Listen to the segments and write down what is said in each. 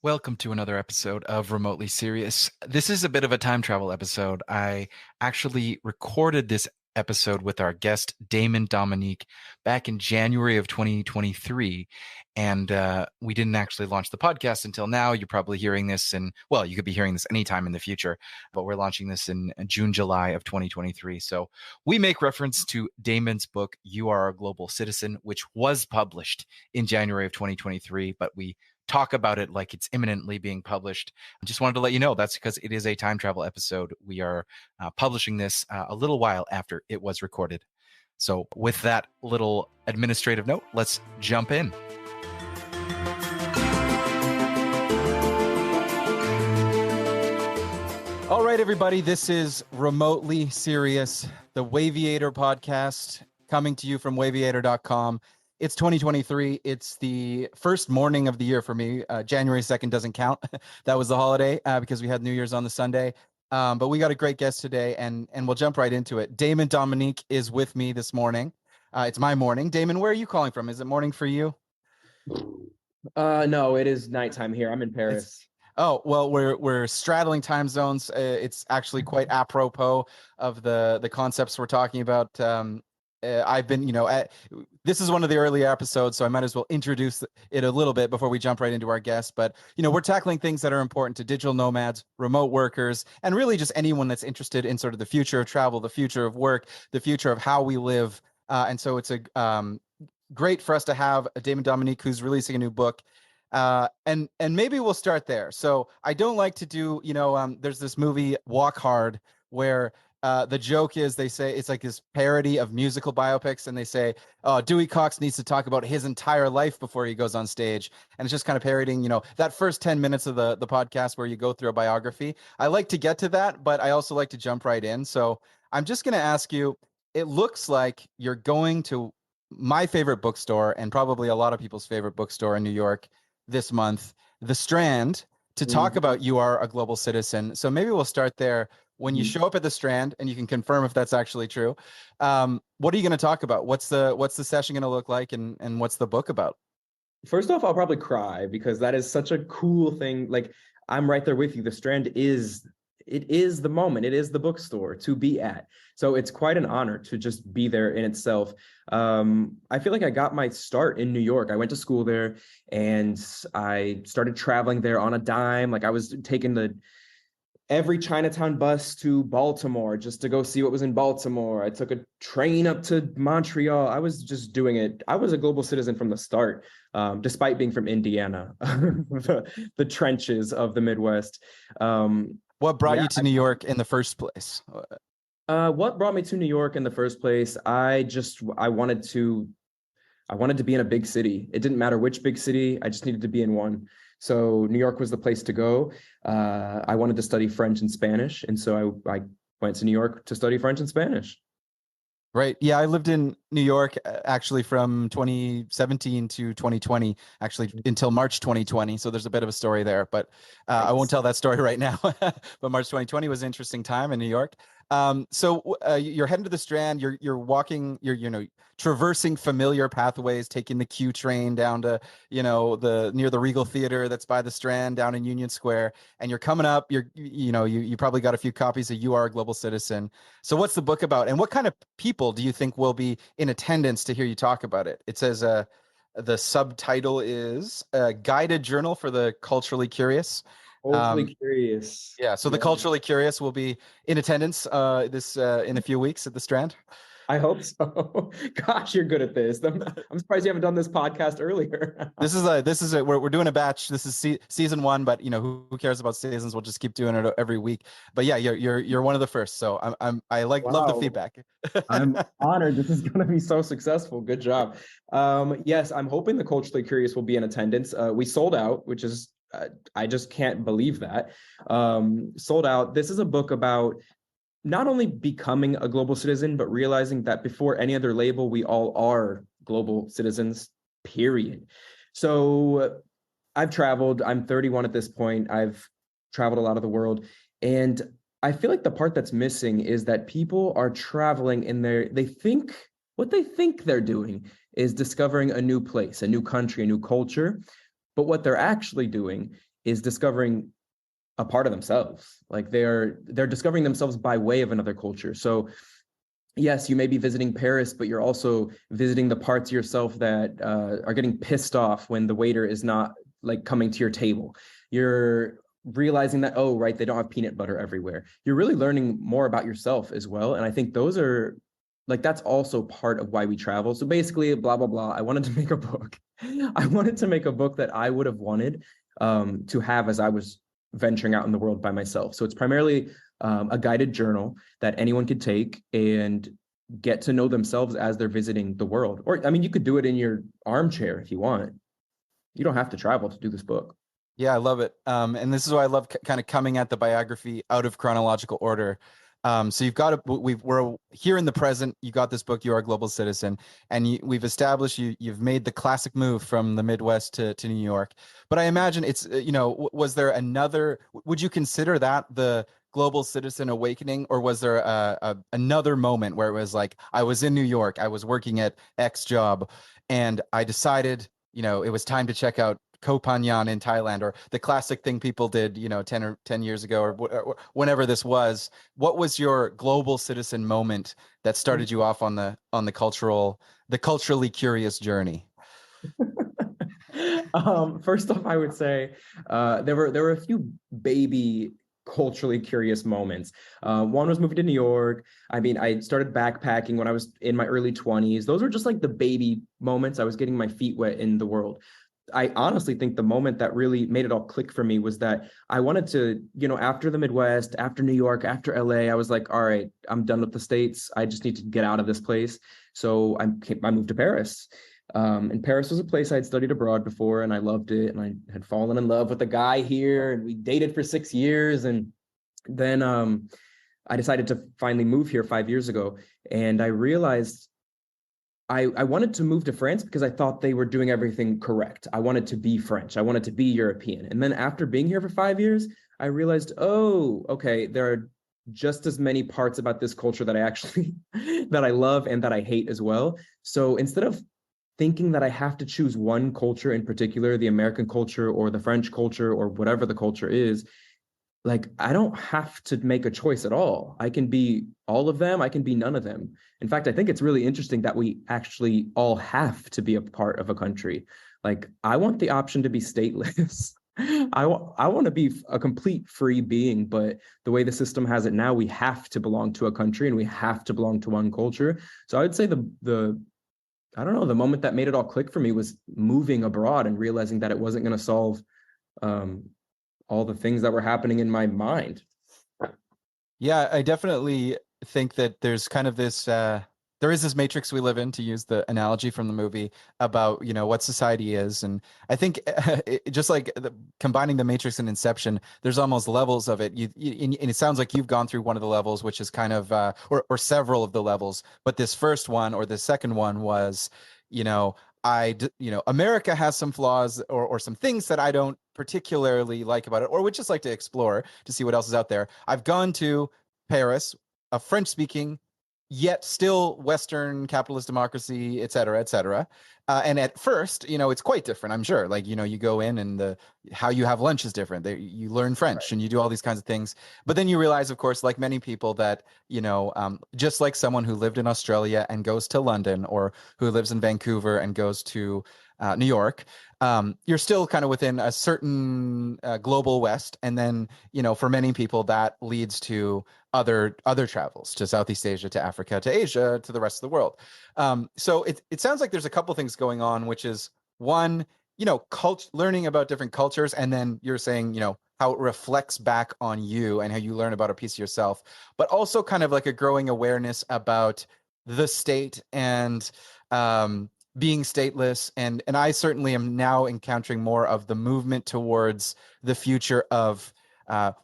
Welcome to another episode of Remotely Serious. This is a bit of a time travel episode. I actually recorded this episode with our guest, Damon Dominique, back in January of 2023. And we didn't actually launch the podcast until now. You're probably hearing this you could be hearing this anytime in the future, but we're launching this in June, July of 2023. So we make reference to Damon's book, You Are a Global Citizen, which was published in January of 2023, but we talk about it like it's imminently being published. I just wanted to let you know that's because it is a time travel episode. We are publishing this a little while after it was recorded. So with that little administrative note, let's jump in. All right, everybody, this is Remotely Serious, the Waviator podcast, coming to you from waviator.com. It's 2023. It's the first morning of the year for me. January 2nd doesn't count. That was the holiday because we had New Year's on the Sunday. But we got a great guest today, and we'll jump right into it. Damon Dominique is with me this morning. It's my morning. Damon, where are you calling from? Is it morning for you? No, it is nighttime here. I'm in Paris. Oh, well, we're straddling time zones. It's actually quite apropos of the concepts we're talking about. I've been, this is one of the early episodes, so I might as well introduce it a little bit before we jump right into our guest. But, we're tackling things that are important to digital nomads, remote workers, and really just anyone that's interested in sort of the future of travel, the future of work, the future of how we live. And so it's great for us to have Damon Dominique, who's releasing a new book. And maybe we'll start there. So I don't like to do, there's this movie Walk Hard where the joke is they say it's like this parody of musical biopics, and they say, oh, Dewey Cox needs to talk about his entire life before he goes on stage. And it's just kind of parodying, that first 10 minutes of the podcast where you go through a biography. I like to get to that, but I also like to jump right in. So I'm just going to ask you, it looks like you're going to my favorite bookstore and probably a lot of people's favorite bookstore in New York this month, The Strand, to talk about You Are a Global Citizen. So maybe we'll start there. When you show up at the Strand, and you can confirm if that's actually true, what are you going to talk about? What's the session going to look like, and what's the book about? First off, I'll probably cry because that is such a cool thing. Like, I'm right there with you. The Strand is the moment. It is the bookstore to be at. So it's quite an honor to just be there in itself. I feel like I got my start in New York. I went to school there, and I started traveling there on a dime. Like, I was taking every Chinatown bus to Baltimore just to go see what was in Baltimore. I took a train up to Montreal. I was just doing it. I was a global citizen from the start, despite being from Indiana, the trenches of the Midwest. What brought you to New York in the first place? What brought me to New York in the first place? I wanted to be in a big city. It didn't matter which big city. I just needed to be in one. So New York was the place to go. I wanted to study French and Spanish. And so I went to New York to study French and Spanish. Right. Yeah, I lived in New York actually from 2017 to 2020, actually until March 2020. So there's a bit of a story there, but I won't tell that story right now. But March 2020 was an interesting time in New York. So you're heading to the Strand. You're walking. You're traversing familiar pathways, taking the Q train down to near the Regal Theater that's by the Strand down in Union Square, and you're coming up. You probably got a few copies of You Are a Global Citizen. So what's the book about, and what kind of people do you think will be in attendance to hear you talk about it? It says the subtitle is a guided journal for the culturally curious. Culturally curious. Yeah, so the culturally curious will be in attendance in a few weeks at the Strand. I hope so. Gosh, you're good at this. I'm surprised you haven't done this podcast earlier. We're doing a batch. This is season 1, but who cares about seasons? We'll just keep doing it every week. But yeah, you're one of the first. So love the feedback. I'm honored. This is going to be so successful. Good job. Yes, I'm hoping the culturally curious will be in attendance. We sold out, which is I just can't believe that. Sold out. This is a book about not only becoming a global citizen, but realizing that before any other label, we all are global citizens, period. So I've traveled. I'm 31 at this point. I've traveled a lot of the world. And I feel like the part that's missing is that people are traveling what they think they're doing is discovering a new place, a new country, a new culture. But what they're actually doing is discovering a part of themselves. Like they're discovering themselves by way of another culture. So yes, you may be visiting Paris, but you're also visiting the parts of yourself that are getting pissed off when the waiter is not like coming to your table. You're realizing that, oh, right, they don't have peanut butter everywhere. You're really learning more about yourself as well. And I think those are like, that's also part of why we travel. So basically, blah, blah, blah. I wanted to make a book. I wanted to make a book that I would have wanted to have as I was venturing out in the world by myself. So it's primarily a guided journal that anyone could take and get to know themselves as they're visiting the world. Or, I mean, you could do it in your armchair if you want. You don't have to travel to do this book. Yeah, I love it. And this is why I love kind of coming at the biography out of chronological order. So you've got we're here in the present. You got this book. You are a global citizen, and we've established you've made the classic move from the Midwest to New York. But I imagine it's was there another? Would you consider that the global citizen awakening, or was there another moment where it was like I was in New York, I was working at X job, and I decided it was time to check out Koh Phangan in Thailand, or the classic thing people did, 10 years ago, or whenever this was. What was your global citizen moment that started you off on the culturally curious journey? First off, I would say there were a few baby culturally curious moments. One was moving to New York. I mean, I started backpacking when I was in my early 20s. Those were just like the baby moments. I was getting my feet wet in the world. I honestly think the moment that really made it all click for me was that I wanted to, after the Midwest, after New York, after LA, I was like, all right, I'm done with the States. I just need to get out of this place. So I moved to Paris. And Paris was a place I'd studied abroad before, and I loved it. And I had fallen in love with a guy here, and we dated for 6 years. And then I decided to finally move here 5 years ago. And I realized I wanted to move to France because I thought they were doing everything correct. I wanted to be French. I wanted to be European. And then after being here for 5 years, I realized, oh, okay, there are just as many parts about this culture that I actually that I love and that I hate as well. So instead of thinking that I have to choose one culture in particular, the American culture or the French culture or whatever the culture is, like I don't have to make a choice at all. I can be all of them. I can be none of them. In fact, I think it's really interesting that we actually all have to be a part of a country. Like I want the option to be stateless. I want to be a complete free being, but the way the system has it now, we have to belong to a country and we have to belong to one culture. So I would say the I don't know, the moment that made it all click for me was moving abroad and realizing that it wasn't going to solve all the things that were happening in my mind. Yeah, I definitely think that there's kind of this there is this matrix we live in, to use the analogy from the movie, about what society is. And I think just like combining the matrix and Inception, there's almost levels of it. And it sounds like you've gone through one of the levels, which is kind of or several of the levels, but this first one or the second one was, you know America has some flaws, or some things that I don't particularly like about it, or would just like to explore to see what else is out there. I've gone to Paris, a French speaking, yet still Western capitalist democracy, et cetera, et cetera. And at first, it's quite different, I'm sure. Like, you go in and how you have lunch is different. You learn French and you do all these kinds of things. But then you realize, of course, like many people, that, just like someone who lived in Australia and goes to London, or who lives in Vancouver and goes to New York, you're still kind of within a certain global West. And then, for many people, that leads to other travels to Southeast Asia, to Africa, to Asia, to the rest of the world. So it sounds like there's a couple things going on, which is one, learning about different cultures, and then you're saying, how it reflects back on you and how you learn about a piece of yourself, but also kind of like a growing awareness about the state and being stateless. And I certainly am now encountering more of the movement towards the future of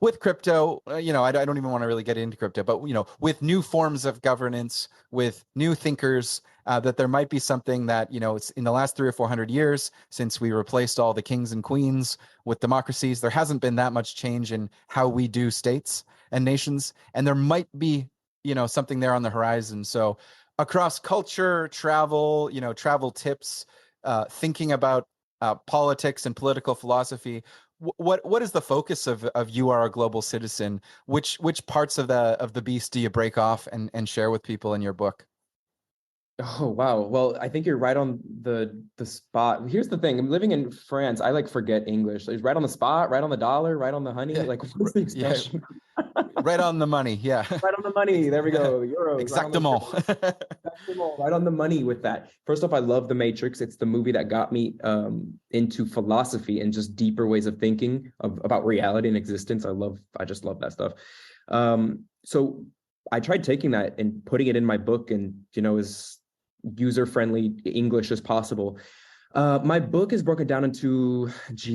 with crypto. I don't even want to really get into crypto, but with new forms of governance, with new thinkers, that there might be something that it's in the last 300 or 400 years since we replaced all the kings and queens with democracies. There hasn't been that much change in how we do states and nations, and there might be something there on the horizon. So across culture, travel, travel tips, thinking about politics and political philosophy, what is the focus of You Are a Global Citizen? Which parts of the beast do you break off and share with people in your book? Oh wow. Well, I think you're right on the spot. Here's the thing. I'm living in France. I like forget English. It's right on the spot, right on the dollar, right on the honey. Yeah, Like what's the yeah, expression? right on the money. Yeah, Right on the money. There we go. Euros, right on the exactement. right on the money with that. First off, I love The Matrix. It's the movie that got me into philosophy and just deeper ways of thinking about reality and existence. I just love that stuff. So I tried taking that and putting it in my book and, as user-friendly English as possible. My book is broken down into,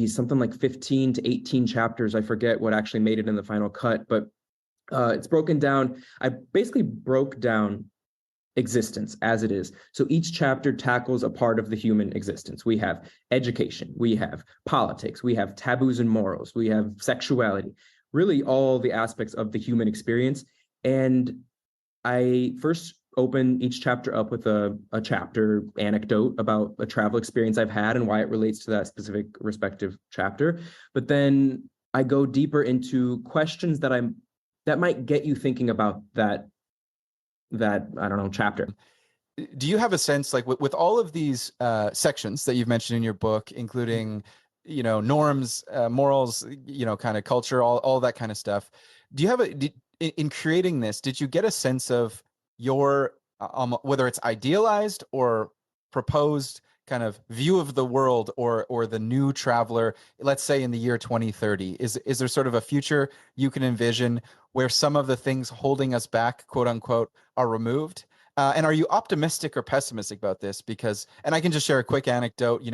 something like 15 to 18 chapters. I forget what actually made it in the final cut, but it's broken down. I basically broke down existence as it is. So each chapter tackles a part of the human existence. We have education, we have politics, we have taboos and morals, we have sexuality, really all the aspects of the human experience. And I first open each chapter up with a chapter anecdote about a travel experience I've had and why it relates to that specific respective chapter. But then I go deeper into questions that might get you thinking about that I don't know, chapter. Do you have a sense, like with all of these sections that you've mentioned in your book, including, norms, morals, kind of culture, all that kind of stuff? Do you have in creating this, did you get a sense of your whether it's idealized or proposed kind of view of the world, or the new traveler, let's say in the year 2030? Is there sort of a future you can envision where some of the things holding us back, quote unquote, are removed? And are you optimistic or pessimistic about this? Because, and I can just share a quick anecdote.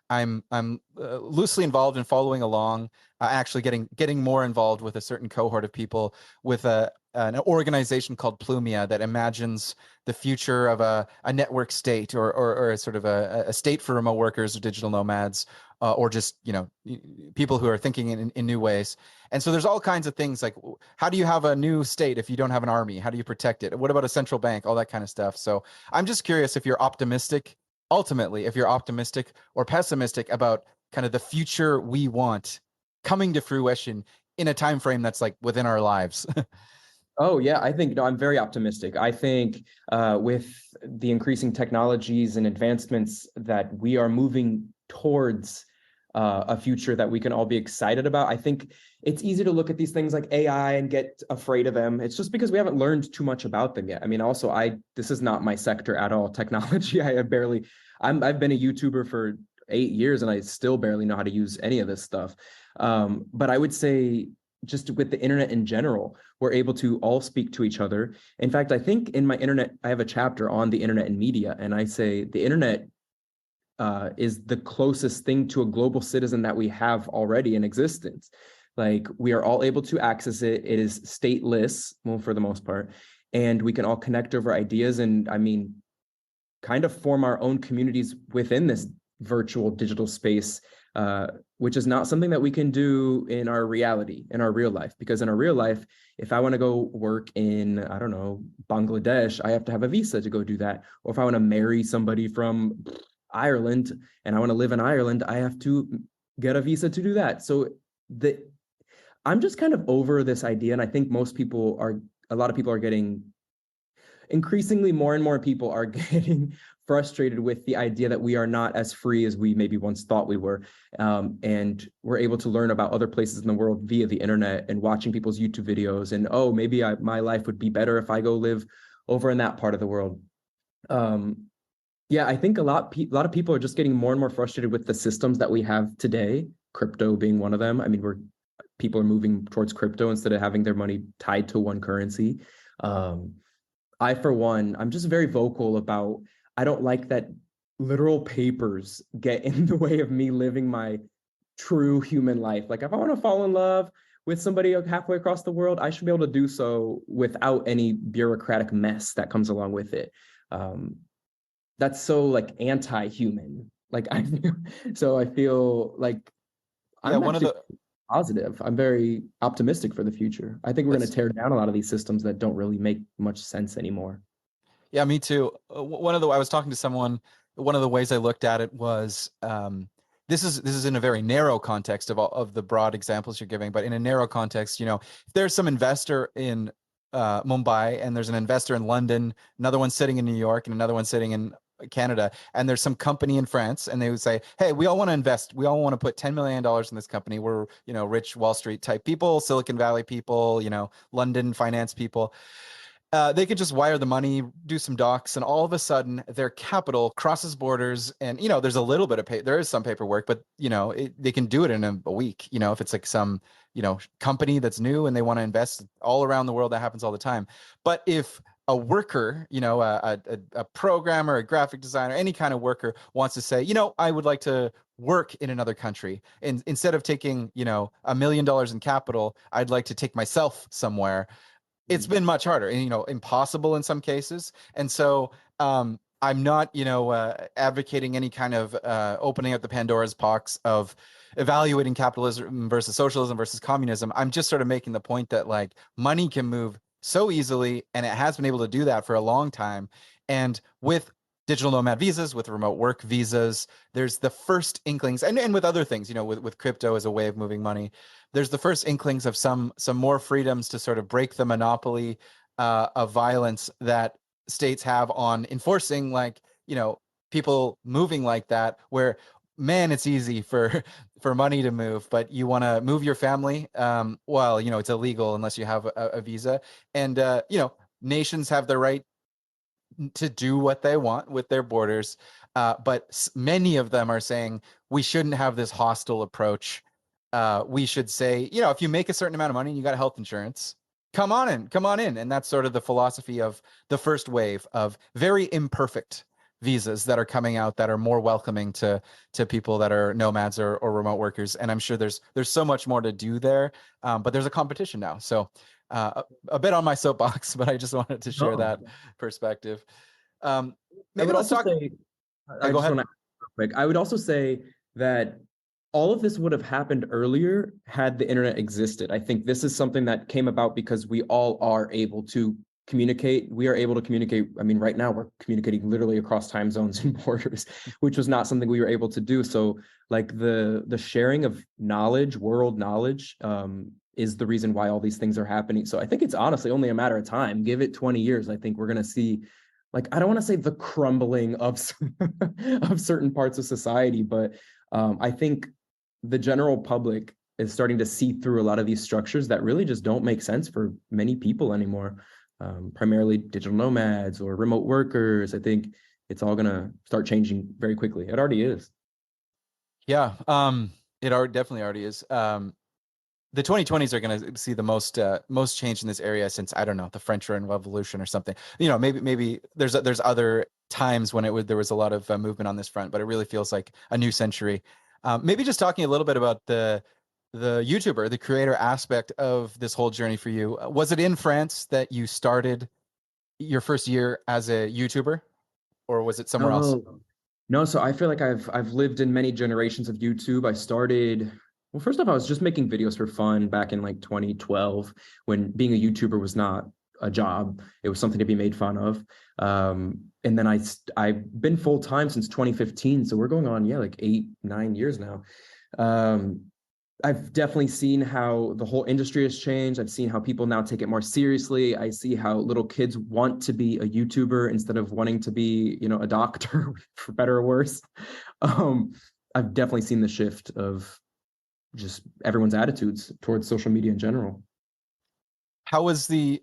I'm loosely involved in following along, actually getting more involved with a certain cohort of people with an organization called Plumia that imagines the future of a network state, or a sort of a state for remote workers or digital nomads, or just people who are thinking in new ways. And so there's all kinds of things like, how do you have a new state if you don't have an army? How do you protect it? What about a central bank? All that kind of stuff. So I'm just curious if you're optimistic, ultimately, if you're optimistic or pessimistic about kind of the future we want coming to fruition in a time frame that's like within our lives. Oh yeah, I think no, I'm very optimistic. I think with the increasing technologies and advancements that we are moving towards a future that we can all be excited about. I think it's easy to look at these things like AI and get afraid of them. It's just because we haven't learned too much about them yet. I mean, also, this is not my sector at all. Technology, I've been a YouTuber for 8 years and I still barely know how to use any of this stuff. But I would say, just with the internet in general, we're able to all speak to each other. In fact, I think in my internet, I have a chapter on the internet and media, and I say the internet is the closest thing to a global citizen that we have already in existence. Like, we are all able to access it. It is stateless, well, for the most part, and we can all connect over ideas and, I mean, kind of form our own communities within this virtual digital space, which is not something that we can do in our reality, in our real life. Because in our real life, if I want to go work in, I don't know, Bangladesh, I have to have a visa to go do that. Or if I want to marry somebody from Ireland and I want to live in Ireland, I have to get a visa to do that. So I'm just kind of over this idea. And I think a lot of people are getting, increasingly more and more people are getting frustrated with the idea that we are not as free as we maybe once thought we were. And we're able to learn about other places in the world via the internet and watching people's YouTube videos. And, oh, maybe my life would be better if I go live over in that part of the world. Yeah, I think a lot of people are just getting more and more frustrated with the systems that we have today, crypto being one of them. I mean, people are moving towards crypto instead of having their money tied to one currency. I, for one, I'm just very vocal about, I don't like that literal papers get in the way of me living my true human life. Like, if I want to fall in love with somebody halfway across the world, I should be able to do so without any bureaucratic mess that comes along with it. That's so like anti-human. Like, I feel like I'm positive. I'm very optimistic for the future. I think we're going to tear down a lot of these systems that don't really make much sense anymore. Yeah, me too. I was talking to someone. One of the ways I looked at it was this is in a very narrow context of all of the broad examples you're giving, but in a narrow context, you know, if there's some investor in Mumbai and there's an investor in London, another one sitting in New York, and another one sitting in Canada, and there's some company in France, and they would say, "Hey, we all want to invest. We all want to put $10 million in this company. We're, you know, rich Wall Street type people, Silicon Valley people, you know, London finance people." They could just wire the money, do some docs, and all of a sudden their capital crosses borders. And you know, there's a little bit of there is some paperwork, but you know, they can do it in a week. You know, if it's like some, you know, company that's new and they want to invest all around the world, that happens all the time. But if a worker, you know, a programmer, a graphic designer, any kind of worker wants to say, you know, I would like to work in another country, and instead of taking, you know, $1 million in capital, I'd like to take myself somewhere. It's been much harder and, you know, impossible in some cases. And so I'm not, you know, advocating any kind of opening up the Pandora's box of evaluating capitalism versus socialism versus communism. I'm just sort of making the point that like money can move so easily, and it has been able to do that for a long time. And with digital nomad visas, with remote work visas, there's the first inklings, and with other things, you know, with crypto as a way of moving money, there's the first inklings of some more freedoms to sort of break the monopoly of violence that states have on enforcing, like, you know, people moving like that, where man, it's easy for for money to move, but you want to move your family, well, you know, it's illegal unless you have a visa. And you know, nations have the right to do what they want with their borders. But many of them are saying we shouldn't have this hostile approach. We should say, you know, if you make a certain amount of money and you got health insurance, come on in, come on in. And that's sort of the philosophy of the first wave of very imperfect visas that are coming out that are more welcoming to people that are nomads or remote workers. And I'm sure there's so much more to do there, but there's a competition now. So a bit on my soapbox, but I just wanted to share No. that perspective. Um, I maybe would let's also talk. say, I Go just ahead. want to real quick. I would also say that all of this would have happened earlier had the internet existed. I think this is something that came about because we all are able to communicate. We are able to communicate. I mean, right now we're communicating literally across time zones and borders, which was not something we were able to do. So, like the sharing of knowledge, world knowledge, is the reason why all these things are happening. So I think it's honestly only a matter of time. Give it 20 years. I think we're going to see, like, I don't want to say the crumbling of of certain parts of society, but I think the general public is starting to see through a lot of these structures that really just don't make sense for many people anymore. Primarily digital nomads or remote workers. I think it's all going to start changing very quickly. It already is. Yeah, it definitely already is. The 2020s are going to see the most change in this area since, I don't know, the French Revolution or something. You know, maybe there's other times when there was a lot of movement on this front, but it really feels like a new century. Maybe just talking a little bit about the YouTuber, the creator aspect of this whole journey for you. Was it in France that you started your first year as a YouTuber, or was it somewhere else? No, no. So I feel like I've lived in many generations of YouTube. I started, well, first off, I was just making videos for fun back in like 2012 when being a YouTuber was not a job. It was something to be made fun of. And then I've been full time since 2015. So we're going on, yeah, like 8, 9 years now. Um, I've definitely seen how the whole industry has changed. I've seen how people now take it more seriously. I see how little kids want to be a YouTuber instead of wanting to be, you know, a doctor, for better or worse. Um, I've definitely seen the shift of just everyone's attitudes towards social media in general. How was the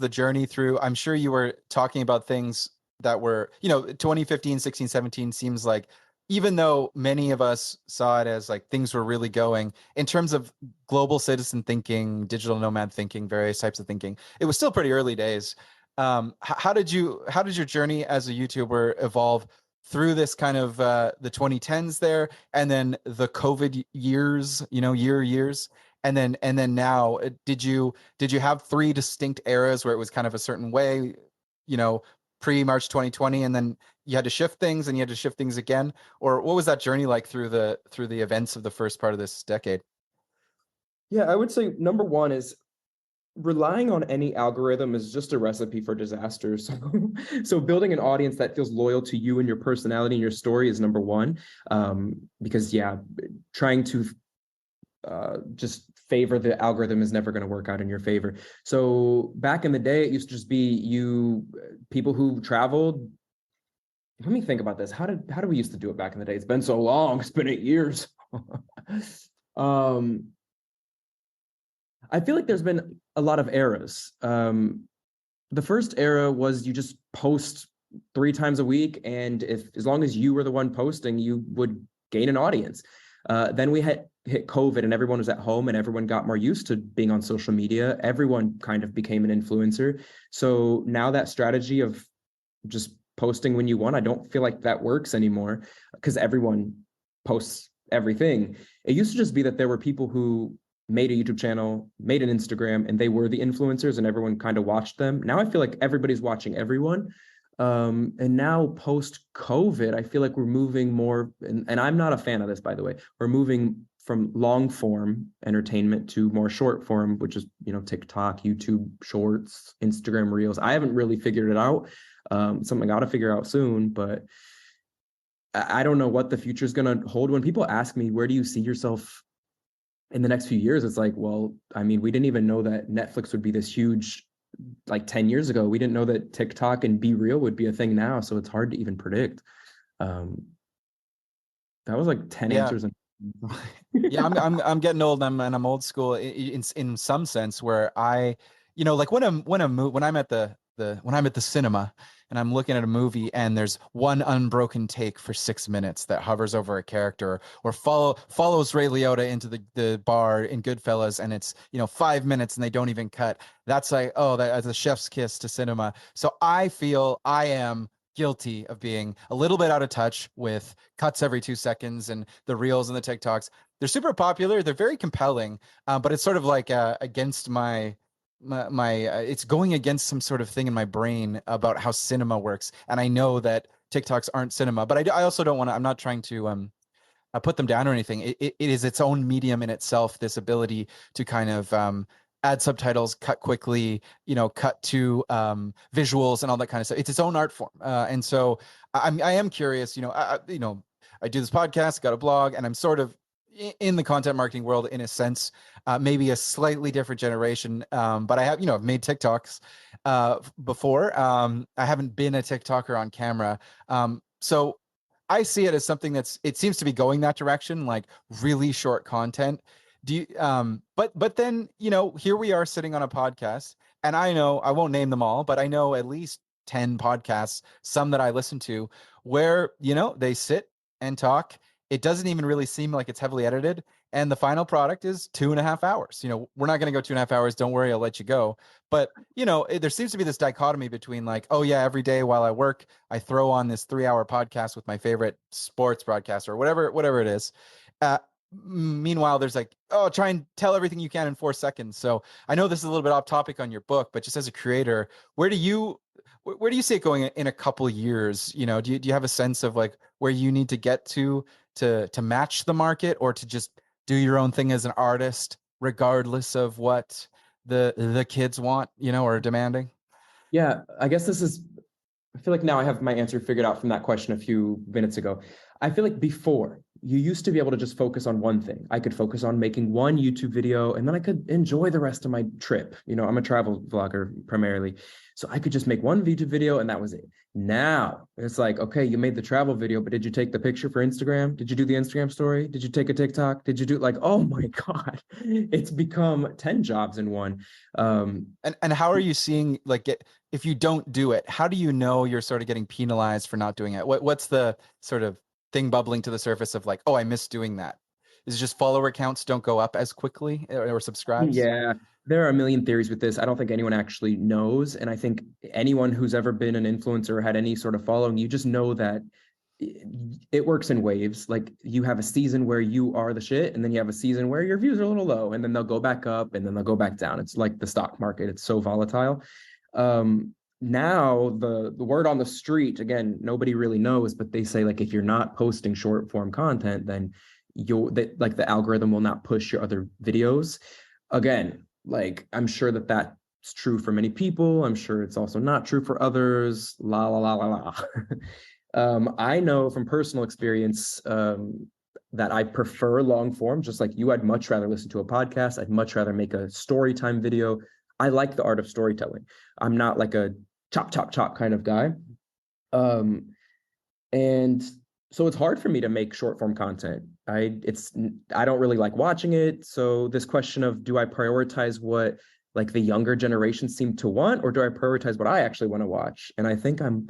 journey through? I'm sure you were talking about things that were, you know, 2015, 16, 17 seems like, even though many of us saw it as like things were really going in terms of global citizen thinking, digital nomad thinking, various types of thinking, it was still pretty early days. How did your journey as a YouTuber evolve through this kind of the 2010s there, and then the COVID years, you know, years, and then now, did you have three distinct eras where it was kind of a certain way, you know, pre-March 2020, and then you had to shift things and you had to shift things again? Or what was that journey like through the events of the first part of this decade? Yeah, I would say number one is relying on any algorithm is just a recipe for disaster. So building an audience that feels loyal to you and your personality and your story is number one. Because yeah, trying to just favor the algorithm is never going to work out in your favor. So back in the day, it used to just be people who traveled. Let me think about this. How do we used to do it back in the day? It's been so long. It's been 8 years. um, I feel like there's been a lot of eras. The first era was you just post 3 times a week, and as long as you were the one posting, you would gain an audience. Then we hit COVID, and everyone was at home, and everyone got more used to being on social media. Everyone kind of became an influencer. So now that strategy of just posting when you want, I don't feel like that works anymore because everyone posts everything. It used to just be that there were people who made a YouTube channel, made an Instagram, and they were the influencers and everyone kind of watched them. Now I feel like everybody's watching everyone. And now post COVID, I feel like we're moving more, and I'm not a fan of this, by the way, we're moving from long form entertainment to more short form, which is, TikTok, YouTube shorts, Instagram reels. I haven't really figured it out. Something I got to figure out soon, but I don't know what the future is going to hold. When people ask me, where do you see yourself in the next few years? It's like, well, I mean, we didn't even know that Netflix would be this huge, like 10 years ago. We didn't know that TikTok and Be Real would be a thing now. So it's hard to even predict. That was like 10 Yeah. answers. Yeah, I'm getting old. And I'm old school in some sense where I, like when I'm at the cinema and I'm looking at a movie and there's one unbroken take for 6 minutes that hovers over a character or follows Ray Liotta into the bar in Goodfellas, and it's 5 minutes and they don't even cut. That's like, oh, that's a chef's kiss to cinema. So I feel I am guilty of being a little bit out of touch with cuts every 2 seconds and the reels and the TikToks. They're super popular. They're very compelling, but it's sort of like against my it's going against some sort of thing in my brain about how cinema works. And I know that TikToks aren't cinema, but I also don't want to. I'm not trying to put them down or anything. It is its own medium in itself. This ability to kind of add subtitles, cut quickly, cut to visuals and all that kind of stuff. It's its own art form, and so I am curious. I do this podcast, got a blog, and I'm sort of in the content marketing world in a sense, maybe a slightly different generation. But I have, I've made TikToks before. I haven't been a TikToker on camera. So I see it as something it seems to be going that direction, like really short content. Do you, but then, here we are sitting on a podcast, and I know I won't name them all, but I know at least 10 podcasts, some that I listen to, where, they sit and talk. It doesn't even really seem like it's heavily edited. And the final product is 2.5 hours. We're not going to go 2.5 hours. Don't worry, I'll let you go. But, there seems to be this dichotomy between like, oh yeah, every day while I work, I throw on this 3-hour podcast with my favorite sports broadcaster or whatever it is. Meanwhile, there's like, oh, try and tell everything you can in 4 seconds. So I know this is a little bit off topic on your book, but just as a creator, where do you see it going in a couple years? Do you have a sense of like where you need to get to match the market, or to just do your own thing as an artist, regardless of what the kids want, or are demanding? Yeah, I guess I feel like now I have my answer figured out from that question a few minutes ago. I feel like before you used to be able to just focus on one thing. I could focus on making one YouTube video and then I could enjoy the rest of my trip. I'm a travel vlogger primarily. So I could just make one YouTube video and that was it. Now it's like, okay, you made the travel video, but did you take the picture for Instagram? Did you do the Instagram story? Did you take a TikTok? Did you do oh my God, it's become 10 jobs in one. And how are you seeing if you don't do it, how do you know you're sort of getting penalized for not doing it? What's the sort of thing bubbling to the surface of like, oh, I missed doing that? Is it just follower counts don't go up as quickly, or subscribes? Yeah, there are a million theories with this. I don't think anyone actually knows. And I think anyone who's ever been an influencer or had any sort of following, you just know that it works in waves. Like you have a season where you are the shit, and then you have a season where your views are a little low, and then they'll go back up and then they'll go back down. It's like the stock market. It's so volatile. Now the word on the street, again, nobody really knows, but they say like if you're not posting short form content, then the algorithm will not push your other videos. Again, Like, I'm sure that that's true for many people. I'm sure it's also not true for others. La la la la la. I know from personal experience that I prefer long form, just like you. I'd much rather listen to a podcast. I'd much rather make a story time video. I like the art of storytelling. I'm not like a chop kind of guy. Um, and so it's hard for me to make short form content. I don't really like watching it. So this question of, do I prioritize what like the younger generation seem to want, or do I prioritize what I actually want to watch? And I think I'm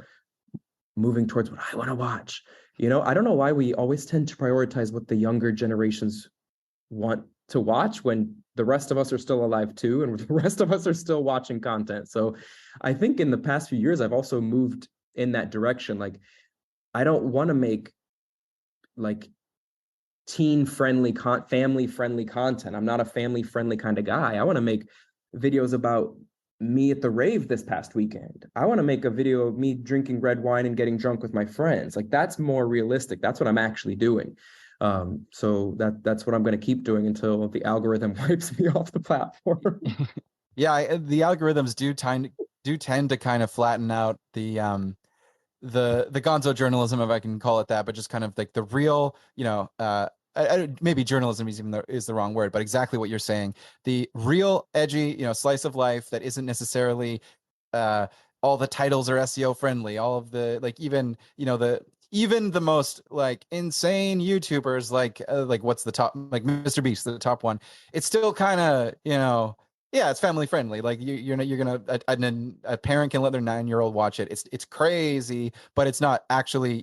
moving towards what I want to watch. I don't know why we always tend to prioritize what the younger generations want to watch when the rest of us are still alive too, and the rest of us are still watching content. So I think in the past few years, I've also moved in that direction. Like, I don't want to make like teen friendly family friendly content. I'm not a family friendly kind of guy. I want to make videos about me at the rave this past weekend. I want to make a video of me drinking red wine and getting drunk with my friends. Like, that's more realistic. That's what I'm actually doing. So that's what I'm going to keep doing until the algorithm wipes me off the platform. Yeah, the algorithms do tend to kind of flatten out the gonzo journalism, if I can call it that, but just kind of like the real, maybe journalism is the wrong word, but exactly what you're saying. The real edgy, slice of life that isn't necessarily all the titles are SEO friendly, all of the like even the most like insane YouTubers like what's the top, like Mr. Beast, the top one. It's still kind of, yeah, it's family friendly. Like you're gonna a parent can let their 9-year-old watch it. It's crazy, but it's not actually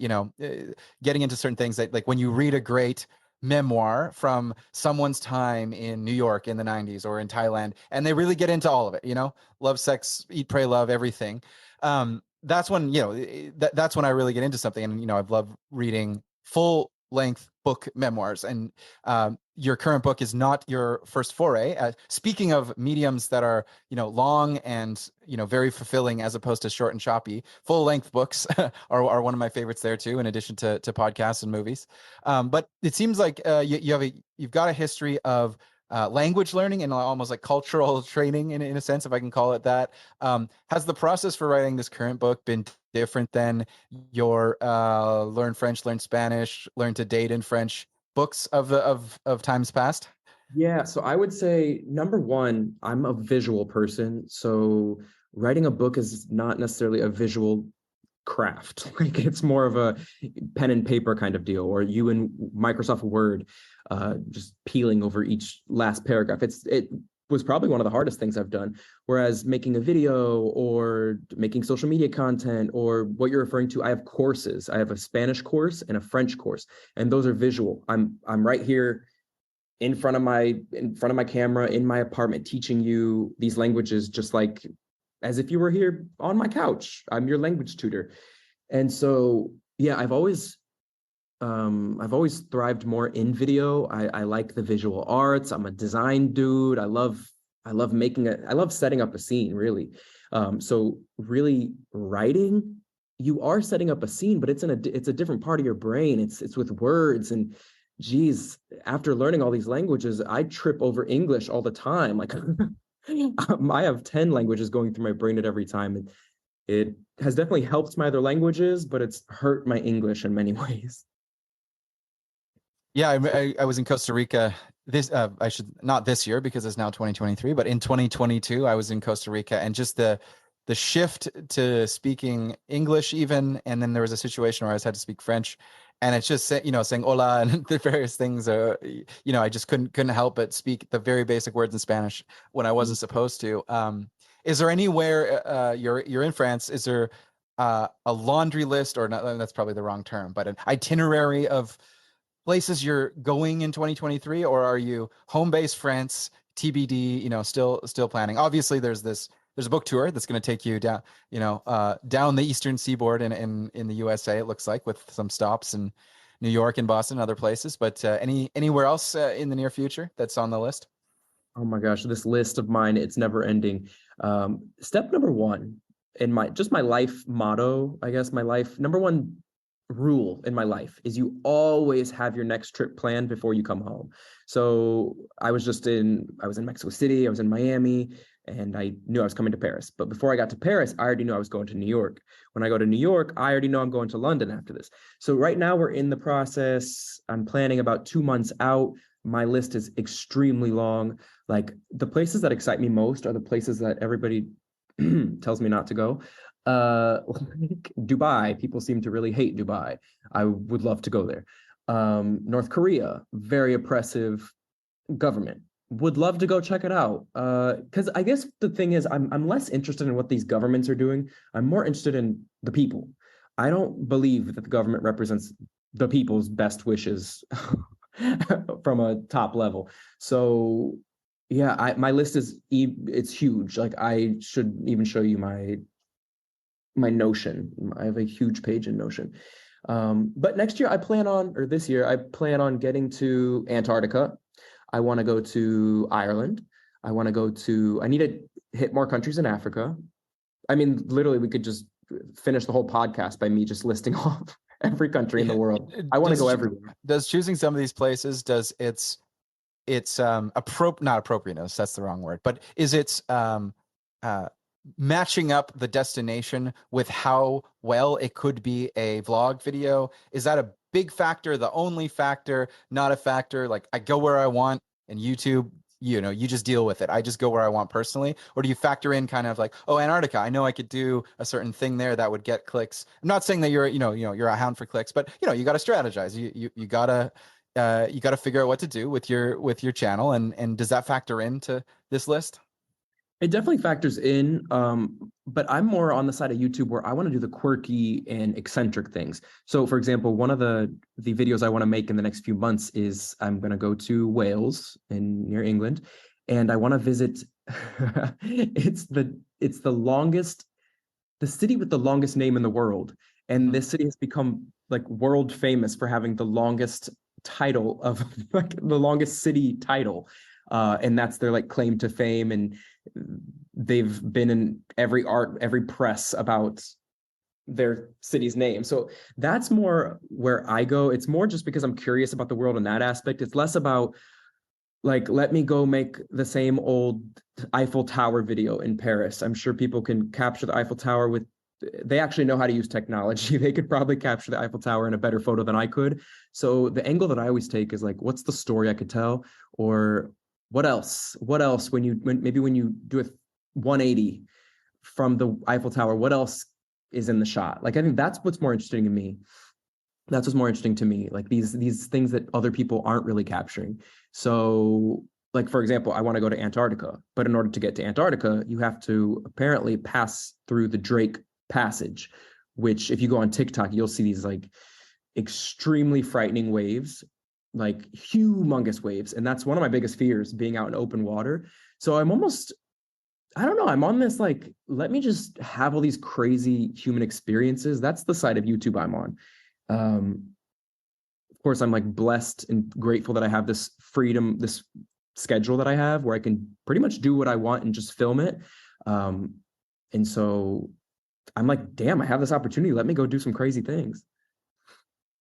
getting into certain things that, like, when you read a great memoir from someone's time in New York in the 90s or in Thailand, and they really get into all of it, love, sex, eat, pray, love, everything. That's when that's when I really get into something, and I've loved reading full length book memoirs, and your current book is not your first foray. Speaking of mediums that are long and very fulfilling as opposed to short and choppy, full length books are one of my favorites there too, in addition to podcasts and movies. But it seems like you've got a history of language learning and almost like cultural training in a sense, if I can call it that. Has the process for writing this current book been different than your learn French, learn Spanish, learn to date in French books of times past? Yeah, so I would say number one, I'm a visual person. So writing a book is not necessarily a visual craft. Like, it's more of a pen and paper kind of deal, or you in Microsoft Word, just peeling over each last paragraph. It was probably one of the hardest things I've done. Whereas making a video or making social media content, or what you're referring to, I have courses. I have a Spanish course and a French course, and those are visual. I'm right here in front of my camera in my apartment teaching you these languages, just like as if you were here on my couch. I'm your language tutor. And so yeah, I've always thrived more in video. I like the visual arts. I'm a design dude. I love setting up a scene, really. So really writing, you are setting up a scene, but it's a different part of your brain. It's with words. And geez, after learning all these languages, I trip over English all the time. Like, I have 10 languages going through my brain at every time. And it has definitely helped my other languages, but it's hurt my English in many ways. Yeah, I was in Costa Rica I should not this year because it's now 2023, but in 2022 I was in Costa Rica, and just the shift to speaking English even, and then there was a situation where I had to speak French, and it's just saying hola and the various things. I just couldn't help but speak the very basic words in Spanish when I wasn't supposed to. Is there anywhere you're in France? Is there a laundry list, or not? That's probably the wrong term, but an itinerary of places you're going in 2023, or are you home base France, TBD, still planning? Obviously there's a book tour that's going to take you down, down the eastern seaboard in the USA, it looks like, with some stops in New York and Boston and other places. But anywhere else in the near future that's on the list? Oh my gosh, this list of mine, it's never ending. Step number one in my life motto, I guess, my life number one rule in my life is you always have your next trip planned before you come home. So I was in Mexico City, I was in Miami, and I knew I was coming to Paris. But before I got to Paris, I already knew I was going to New York. When I go to New York, I already know I'm going to London after this. So right now we're in the process. I'm planning about 2 months out. My list is extremely long. Like the places that excite me most are the places that everybody tells me not to go. Like Dubai, people seem to really hate Dubai. I would love to go there. North Korea, very oppressive government. Would love to go check it out. Because I guess the thing is, I'm less interested in what these governments are doing. I'm more interested in the people. I don't believe that the government represents the people's best wishes from a top level. So yeah, my list is it's huge. Like I should even show you my Notion. I have a huge page in Notion. But next year or this year, I plan on getting to Antarctica. I want to go to Ireland. I need to hit more countries in Africa. I mean, literally, we could just finish the whole podcast by me just listing off every country in the world. I want to go everywhere. Does choosing some of these places, does it's not appropriateness, that's the wrong word, but is it's matching up the destination with how well it could be a vlog video? Is that a big factor, the only factor, not a factor? Like I go where I want, and YouTube, you just deal with it. I just go where I want personally. Or do you factor in kind of like, oh, Antarctica, I know I could do a certain thing there that would get clicks. I'm not saying that you're a hound for clicks, but you got to strategize. You gotta figure out what to do with your channel. And does that factor into this list? It definitely factors in, but I'm more on the side of YouTube where I want to do the quirky and eccentric things. So, for example, one of the videos I want to make in the next few months is I'm going to go to Wales near England, and I want to visit. it's the city with the longest name in the world, and this city has become like world famous for having the longest title of like the longest city title. And that's their like claim to fame, and they've been in every press about their city's name. So that's more where I go. It's more just because I'm curious about the world in that aspect. It's less about like, let me go make the same old Eiffel Tower video in Paris. I'm sure people can capture the Eiffel Tower they actually know how to use technology. They could probably capture the Eiffel Tower in a better photo than I could. So the angle that I always take is like, what's the story I could tell? Or what else when you do a 180 from the Eiffel Tower, what else is in the shot? Like I think that's what's more interesting to me. That's what's more interesting to me, like these things that other people aren't really capturing. So like, for example, I want to go to Antarctica, but in order to get to Antarctica, you have to apparently pass through the Drake Passage, which if you go on TikTok, you'll see these like extremely frightening waves, like humongous waves. And that's one of my biggest fears, being out in open water. So I don't know, I'm on this like, let me just have all these crazy human experiences. That's the side of YouTube I'm on. Of course, I'm like blessed and grateful that I have this freedom, this schedule that I have where I can pretty much do what I want and just film it. And so I'm like, damn, I have this opportunity. Let me go do some crazy things.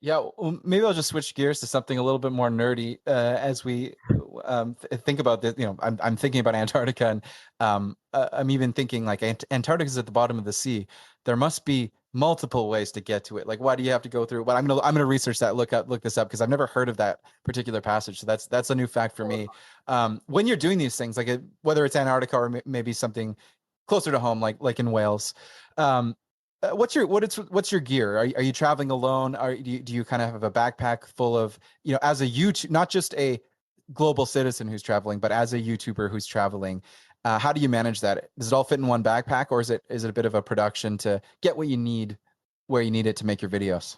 Yeah, well, maybe I'll just switch gears to something a little bit more nerdy as we think about this. I'm thinking about Antarctica, and I'm even thinking like Antarctica is at the bottom of the sea. There must be multiple ways to get to it. Like, why do you have to go through? But I'm gonna research that, look this up, because I've never heard of that particular passage. So that's a new fact for me. When you're doing these things, like whether it's Antarctica or maybe something closer to home, like in Wales. What's your gear? Are you traveling alone? Do you kind of have a backpack full of, as a YouTube, not just a global citizen who's traveling, but as a YouTuber who's traveling? How do you manage that? Does it all fit in one backpack, or is it a bit of a production to get what you need where you need it to make your videos?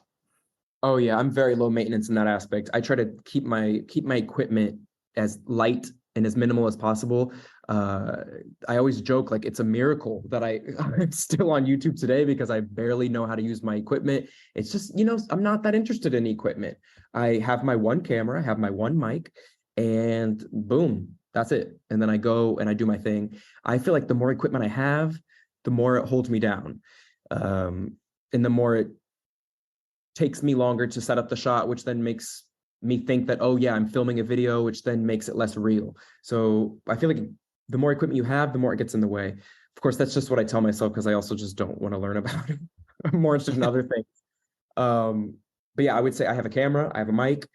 Oh yeah, I'm very low maintenance in that aspect. I try to keep my equipment as light and as minimal as possible. I always joke like it's a miracle that I'm still on YouTube today, because I barely know how to use my equipment. It's just, I'm not that interested in equipment. I have my one camera, I have my one mic, and boom, that's it. And then I go and I do my thing. I feel like the more equipment I have, the more it holds me down. And the more takes me longer to set up the shot, which then makes me think that, oh yeah, I'm filming a video, which then makes it less real. So I feel like the more equipment you have, the more it gets in the way. Of course, that's just what I tell myself because I also just don't want to learn about it. I'm more interested in other things. But yeah, I would say I have a camera, I have a mic.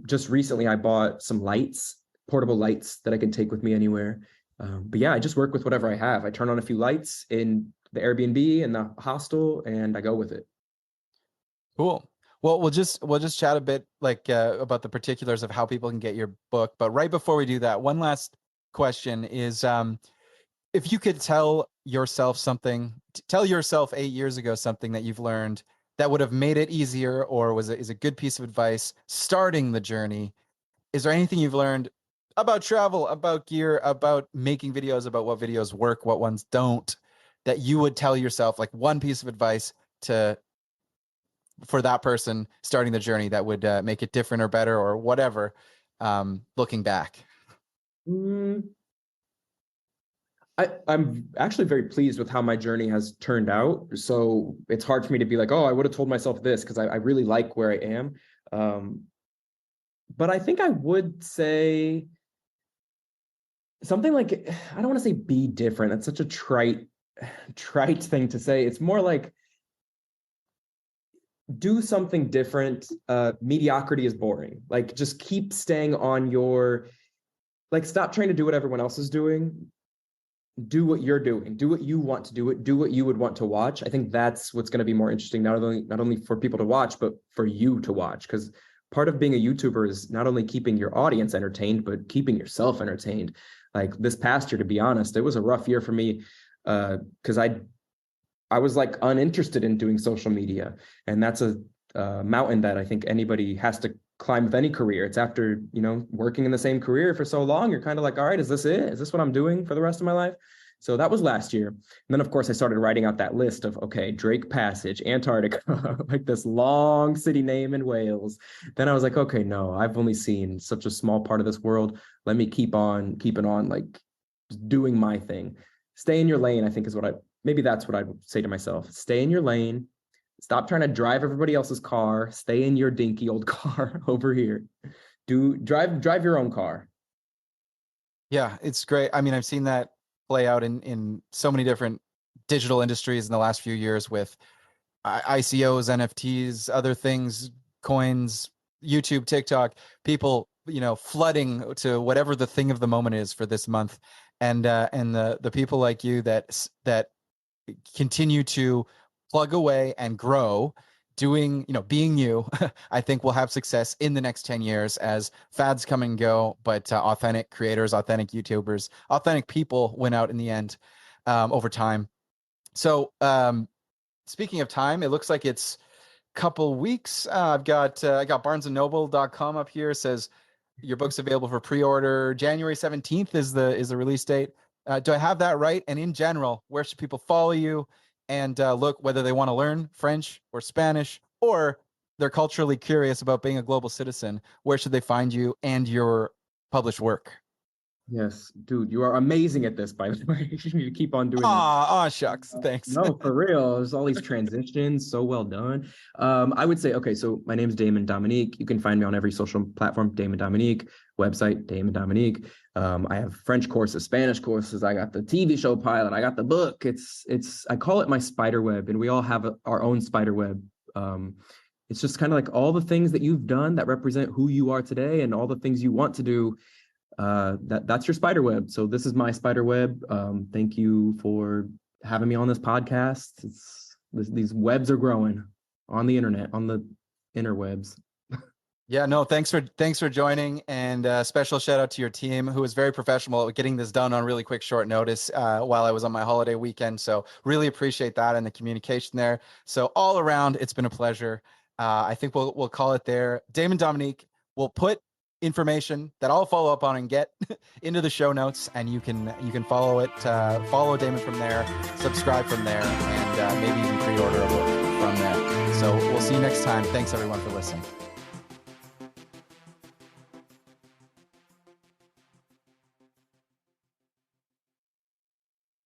Just recently, I bought some lights, portable lights that I can take with me anywhere. But yeah, I just work with whatever I have. I turn on a few lights in the Airbnb and the hostel, and I go with it. Cool. Well, we'll just chat a bit like about the particulars of how people can get your book. But right before we do that, one last question is if you could tell yourself 8 years ago something that you've learned that would have made it easier or is a good piece of advice starting the journey, is there anything you've learned about travel, about gear, about making videos, about what videos work, what ones don't, that you would tell yourself, like one piece of advice for that person starting the journey that would make it different or better or whatever, looking back? Mm, I'm actually very pleased with how my journey has turned out. So it's hard for me to be like, oh, I would have told myself this because I really like where I am. But I think I would say something like, I don't want to say be different. That's such a trite thing to say. It's more like do something different. Mediocrity is boring. Like just keep staying on like stop trying to do what everyone else is doing. Do what you're doing. Do what you want to do. Do what you would want to watch. I think that's what's going to be more interesting, not only for people to watch, but for you to watch. Because part of being a YouTuber is not only keeping your audience entertained, but keeping yourself entertained. Like this past year, to be honest, it was a rough year for me because I was like uninterested in doing social media, and that's a mountain that I think anybody has to climb with any career. It's after, working in the same career for so long, you're kind of like, all right, is this it? Is this what I'm doing for the rest of my life? So that was last year. And then of course I started writing out that list of, okay, Drake Passage, Antarctica, like this long city name in Wales. Then I was like, okay, no, I've only seen such a small part of this world. Let me keep on keeping on, like doing my thing. Stay in your lane, I think is maybe that's what I'd say to myself. Stay in your lane. Stop trying to drive everybody else's car. Stay in your dinky old car over here. Drive your own car. Yeah, it's great. I mean, I've seen that play out in so many different digital industries in the last few years with ICOs, NFTs, other things, coins, YouTube, TikTok, people, flooding to whatever the thing of the moment is for this month. And the people like you that continue to plug away and grow, being you, I think will have success in the next 10 years as fads come and go, but authentic creators, authentic YouTubers, authentic people win out in the end over time. So speaking of time, it looks like it's a couple weeks. I got barnesandnoble.com up here. It says your book's available for pre-order. January 17th is the release date. Do I have that right? And in general, where should people follow you and look, whether they want to learn French or Spanish, or they're culturally curious about being a global citizen? Where should they find you and your published work? Yes, dude, you are amazing at this, by the way. You need to keep on doing this. Aw, shucks. Thanks. No, for real. There's all these transitions. So well done. I would say, okay, so my name's Damon Dominique. You can find me on every social platform, Damon Dominique, website, Damon Dominique. I have French courses, Spanish courses. I got the TV show pilot. I got the book. I call it my spider web, and we all have our own spider web. It's just kind of like all the things that you've done that represent who you are today and all the things you want to do. That's your spider web. So this is my spider web. Thank you for having me on this podcast. These webs are growing on the internet, on the interwebs. Yeah, no, thanks for joining, and special shout out to your team who was very professional at getting this done on really quick, short notice while I was on my holiday weekend. So really appreciate that and the communication there. So all around, it's been a pleasure. I think we'll call it there. Damon Dominique will put information that I'll follow up on and get into the show notes, and you can follow it, follow Damon from there, subscribe from there, and maybe even pre-order a book from there. So we'll see you next time. Thanks everyone for listening.